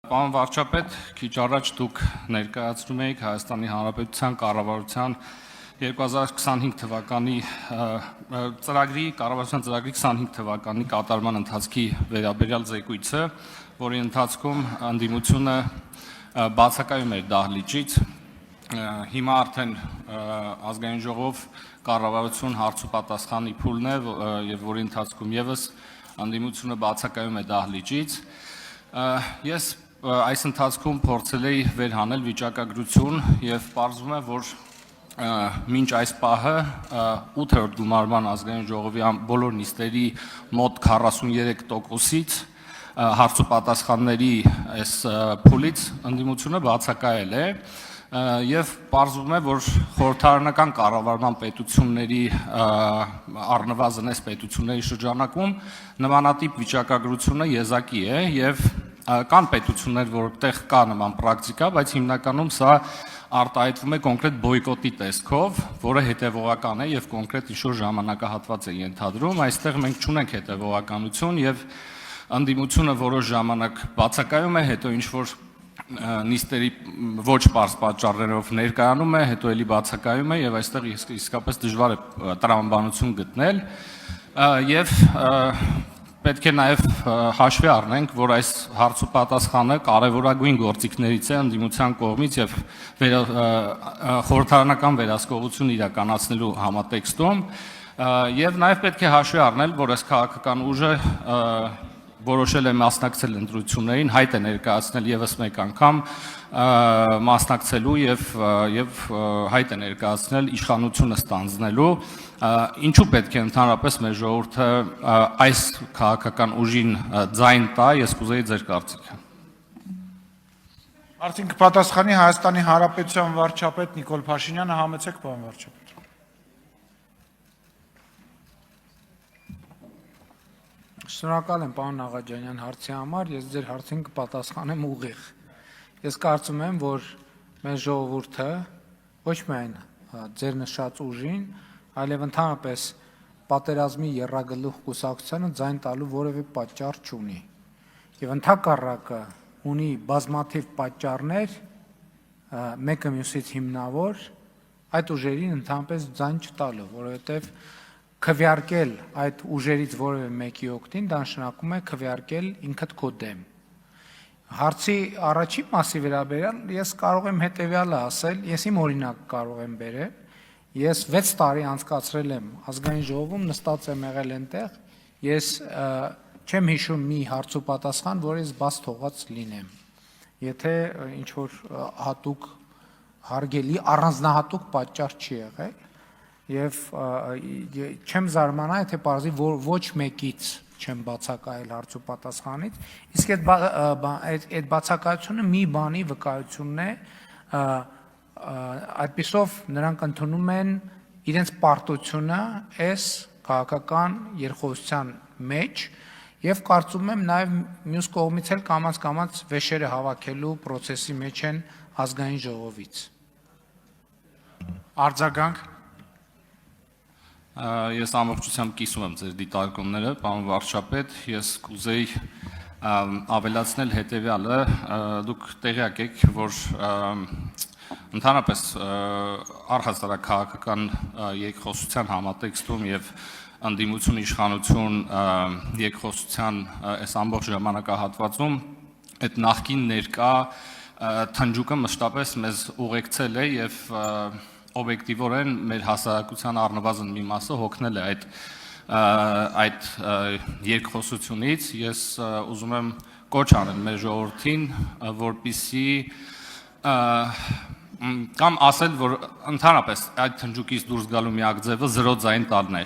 Պարոն վարչապետ, քիչ առաջ դուք ներկայացնում եք Հայաստանի Հանրապետության կառավարության 2025 թվականի կառավարության ծրագրի 25 թվականի կատարման ընթացքի վերաբերյալ զեկույցը, որի ընթացքում ընդդիմությունը բացակայում էր դահլիճից, հիմա արդեն ազգային ժողով կառավարություն հարց ու պատասխանի փուլն է, եւ որի ընթացքում եւս ընդդիմությունը բացակայում է դահլիճից։ Ես այս ընթացքում փորձել էի վերհանել վիճակագրություն եւ պարզվում է, որ մինչ այս պահը 8-րդ գումարման ազգային ժողովի բոլոր նիստերի մոտ 43%-ից հարց ու պատասխանների այս փուլից ընդդիմությունը բացակայել է եւ պարզվում է, որ խորհրդարանական կառավարման պետությունների առնվազն այս պետությունների շրջանակում նմանատիպ վիճակագրությունը եզակի է եւ կան պետություններ, որտեղ կա նման պրակտիկա, բայց հիմնականում սա արտահայտվում է կոնկրետ բոյկոտի տեսքով, որը հետևողական է եւ կոնկրետ ինչ-որ ժամանակահատված է ենթադրում։ Այստեղ մենք չունենք հետևողականություն եւ ընդդիմությունը որոշ ժամանակ բացակայում է, հետո ինչ-որ նիստերի ոչ պարզ պատճառներով ներկայանում է, հետո էլի բացակայում է եւ այստեղ իսկապես դժվար է տրամաբանություն գտնել եւ պետք է նաև հաշվի առնենք, որ այս հարց ու պատասխանը կարևորագույն գործիքներից է ընդդիմության կողմից եւ խորհրդարանական վերահսկողություն իրականացնելու համատեքստում եւ նաև պետք է հաշվի առնել, որ այս քաղաքական ուժը որոշել է մասնակցել ընտրություններին, հայտ է ներկայացնել եւս մեկ անգամ մասնակցելու եւ հայտ է ներկայացնել իշխանությունը ստանձնելու, ինչու պետք է ընդհանրապես մեր ժողովուրդը այս քաղաքական ուժին ձայն տա, ես կուզեի ձեր կարծիքը։ Արդեն կպատասխանի Հայաստանի Հանրապետության վարչապետ Նիկոլ Փաշինյանը, համեցեք պարոն վարչապետ։ Շնորհակալ եմ պարոն Աղաջանյան հարցի համար, ես ձեր հարցին կպատասխանեմ ուղիղ։ Ես կարծում եմ, որ մեր ժողովուրդը ոչ միայն ձեր նշած ուժին, այլև ընդհանրապես պատերազմի եռագլուխ կուսակցությանը ձայն տալու որևէ պատճառ չունի։ Եվ ընդհակառակը ունի բազմաթիվ պատճառներ, մեկը մյուսից հիմնավոր, այդ ուժերին ընդհանրապես ձայն չտալու, որովհետև քվեարկել այդ ուժերից որևէ մեկի օգտին, դա նշանակում է քվեարկել ինքդ քո դեմ։ Հարցի առաջին մասի վերաբերյալ ես կարող եմ հետևյալը ասել, ես իմ օրինակ կարող եմ բերել, ես 6 տարի անցկացրել եմ ազգային ժողովում, նստած եմ եղել այնտեղ, ես չեմ հիշում մի հարց ու պատասխան, որ ես բաց թողած լինեմ։ Եթե ինչ որ հատուկ հարգելի առանձնահատուկ պատճառ չի եղել, եւ չեմ զարմանա, եթե պարզի ոչ մեկից չեմ բացակայել հարց ու պատասխանից, իսկ այդ բացակայությունը մի բանի վկայությունն է, այդպիսով նրանք ընդունում են իրենց պարտությունը այս քաղաքական երկխոսության մեջ եւ կարծում եմ նաեւ մյուս կողմից էլ կամաց վեշերը հավաքելու process-ի մեջ են ազգային ժողովից։ Արձագանք։ Ես ամբողջությամբ կիսում եմ ձեր դիտարկումները, պարոն վարչապետ, ես կուզեի ավելացնել հետևյալը, դուք տեղյակ եք, որ ընդհանրապես առհասարակ քաղաքական երկխոսության համատեքստում եւ ընդդիմություն իշխանություն երկխոսության այս ամբողջ ժամանակահատվածում այդ նախկին ներկա թնջուկը մշտապես մեզ ուղեկցել է եւ օբյեկտիվորեն մեր հասարակության առնվազն մի մասը հոգնել է այդ երկխոսությունից, ես ուզում եմ կոչ անել մեր ժողովրդին, որպեսզի կամ ասել, որ ընդհանրապես այդ թնջուկից դուրս գալու միակ ձևը զրո ձայն տալն է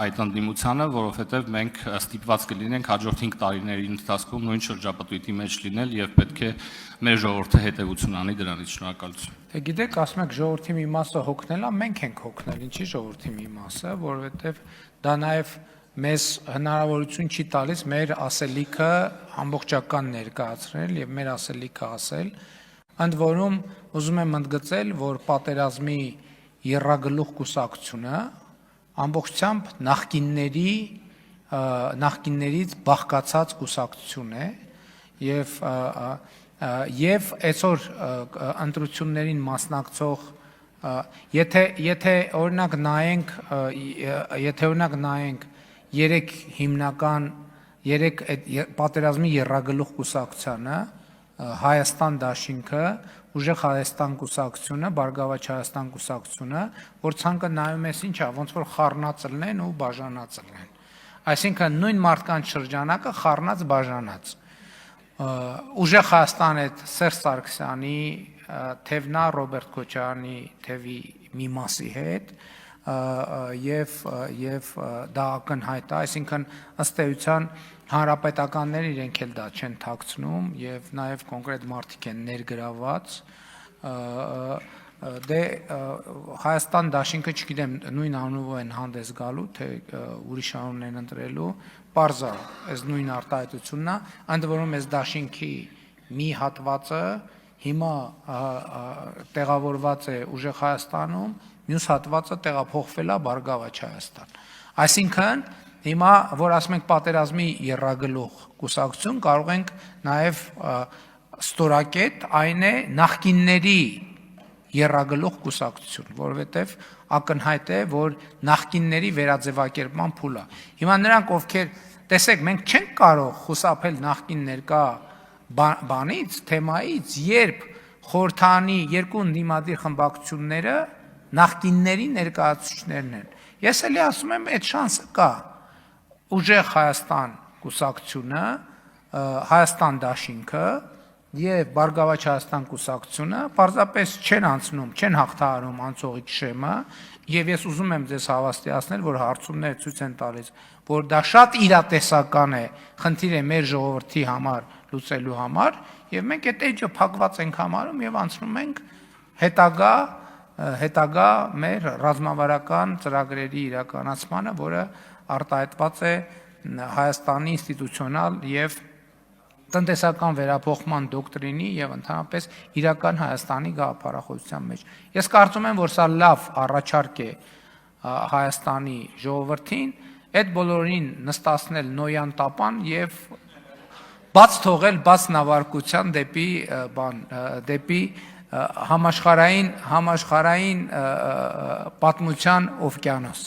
այդ ընդդիմությանը, որովհետև մենք ստիպված կլինենք հաջորդ 5 տարիների ընթացքում նույն շրջապտույտի մեջ լինել եւ պետք է մեր ժողովուրդը հետեւություն անի դրանից։ Շնորհակալություն։ Դե գիտեք, ասում եք ժողովրդի մի մասը հոգնել է, մենք ենք հոգնել, ինչի ժողովրդի մի մասը, որովհետև դա նաեւ մեզ հնարավորություն չի տալիս մեր ասելիքը ամբողջական ներկայացնել եւ մեր ասելիքը ասել։ Ընդ որում ուզում եմ ընդգծել, որ պատերազմի եռագլուխ կուսակցությունը ամբողջությամբ նախկիններից բաղկացած կուսակցություն է եւ եւ այսօր ընտրություններին մասնակցող եթե օրինակ նայենք երեք հիմնական երեք պատերազմի եռագլուխ կուսակցությանը Հայաստան դաշինքը, Ուժեղ Հայաստան կուսակցությունը, Բարգավաճ Հայաստան կուսակցությունը, որ ցանկը նայում ես ինչա, ոնց որ խառնածլն են ու բաժանածլն են։ Այսինքն նույն մարդկանց շրջանակը խառնած բաժանած։ Ուժեղ Հայաստան այդ Սերժ Սարգսյանի թևնա Ռոբերտ Քոչարյանի թևի մի մասի հետ եւ դա ակնհայտ է, այսինքն ըստ էության հանրապետականները իրենք էլ դա չեն թաքցնում եւ նաեւ կոնկրետ մարդիկ են ներգրաված դե Հայաստան դաշինքը չգիտեմ նույն անունով են հանդես գալու թե ուրիշ անուն են ընտրելու պարզա այս նույն արտահայտությունն է ընդ որում այս դաշինքի մի հատվածը հիմա տեղավորված է Ուժեղ Հայաստանում մյուս հատվածը տեղափոխվել է Բարգավաճ Հայաստան այսինքն հիմա որ ասում ենք պատերազմի եռագլուխ կուսակցություն կարող ենք նաև ստորակետ այն է նախկինների եռագլուխ կուսակցություն որովհետև ակնհայտ է որ նախկինների վերաձևակերպման փուլ է հիմա նրանք ովքեր տեսեք մենք չենք կարող խուսափել նախկին ներկա բանից թեմայից երբ խորհրդանի երկու ընդդիմադիր խմբակցությունները նախկինների ներկայացուցիչներն են ես էլի ասում եմ այդ շանսը կա Ուժեղ Հայաստան կուսակցությունը, Հայաստան դաշինքը եւ Բարգավաճ Հայաստան կուսակցությունը պարզապես չեն անցնում, չեն հաղթահարում անցողիկ շեմը եւ ես ուզում եմ ձեզ հավաստիացնել, որ հարցումները ցույց են տալիս, որ դա շատ իրատեսական է, խնդիր է մեր ժողովրդի համար լուծելու համար եւ մենք այդ էջը փակված ենք համարում եւ անցնում ենք հետագա մեր ռազմավարական ծրագրերի իրականացմանը, որը արտահայտված է Հայաստանի ինստիտուցիոնալ եւ տնտեսական վերափոխման դոկտրինի եւ ընդհանրապես իրական Հայաստանի գաղափարախոսության մեջ։ Ես կարծում եմ, որ սա լավ առաջարկ է Հայաստանի ժողովրդին, այդ բոլորին նստացնել նոյան տապան եւ բաց թողել բաց նավարկության դեպի համաշխարհային պատմության օվկիանոս։